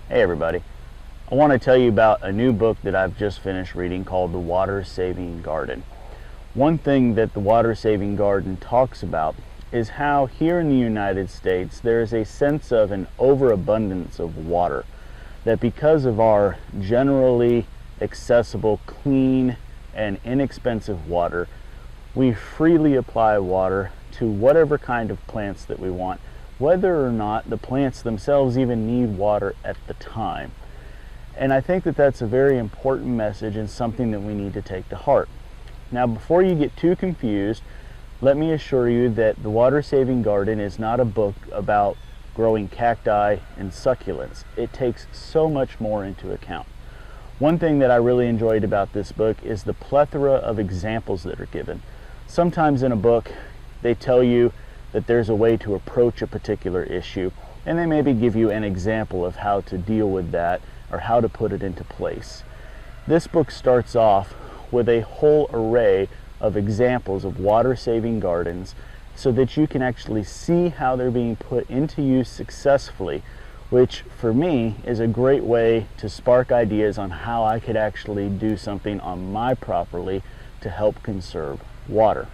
Hey everybody, I want to tell you about a new book that I've just finished reading called The Water Saving Garden. One thing that The Water Saving Garden talks about is how here in the United States there is a sense of an overabundance of water. That because of our generally accessible, clean, and inexpensive water, we freely apply water to whatever kind of plants that we want, whether or not the plants themselves even need water at the time. And I think that that's a very important message and something that we need to take to heart. Now, before you get too confused, let me assure you that The Water Saving Garden is not a book about growing cacti and succulents. It takes so much more into account. One thing that I really enjoyed about this book is the plethora of examples that are given. Sometimes in a book, they tell you that there's a way to approach a particular issue, and they maybe give you an example of how to deal with that or how to put it into place. This book starts off with a whole array of examples of water-saving gardens so that you can actually see how they're being put into use successfully, which for me is a great way to spark ideas on how I could actually do something on my property to help conserve water.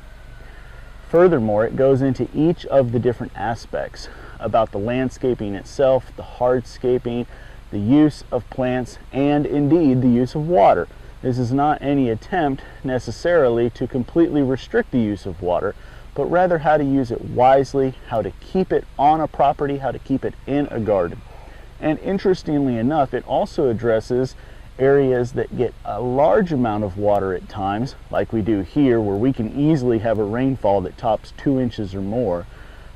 Furthermore, it goes into each of the different aspects about the landscaping itself, the hardscaping, the use of plants, and indeed the use of water. This is not any attempt necessarily to completely restrict the use of water, but rather how to use it wisely, how to keep it on a property, how to keep it in a garden. And interestingly enough, it also addresses areas that get a large amount of water at times, like we do here, where we can easily have a rainfall that tops 2 inches or more,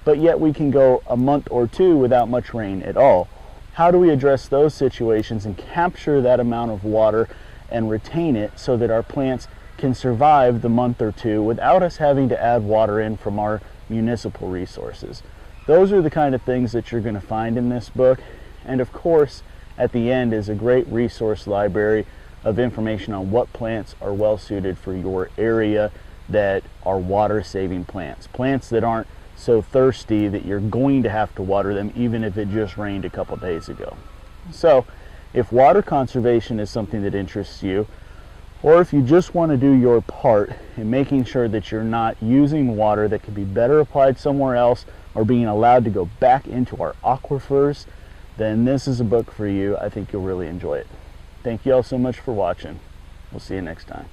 but yet we can go a month or two without much rain at all. How do we address those situations and capture that amount of water and retain it so that our plants can survive the month or two without us having to add water in from our municipal resources? Those are the kind of things that you're going to find in this book. And of course, at the end is a great resource library of information on what plants are well suited for your area that are water saving plants. Plants that aren't so thirsty that you're going to have to water them even if it just rained a couple days ago. So if water conservation is something that interests you, or if you just want to do your part in making sure that you're not using water that could be better applied somewhere else or being allowed to go back into our aquifers, then this is a book for you. I think you'll really enjoy it. Thank you all so much for watching. We'll see you next time.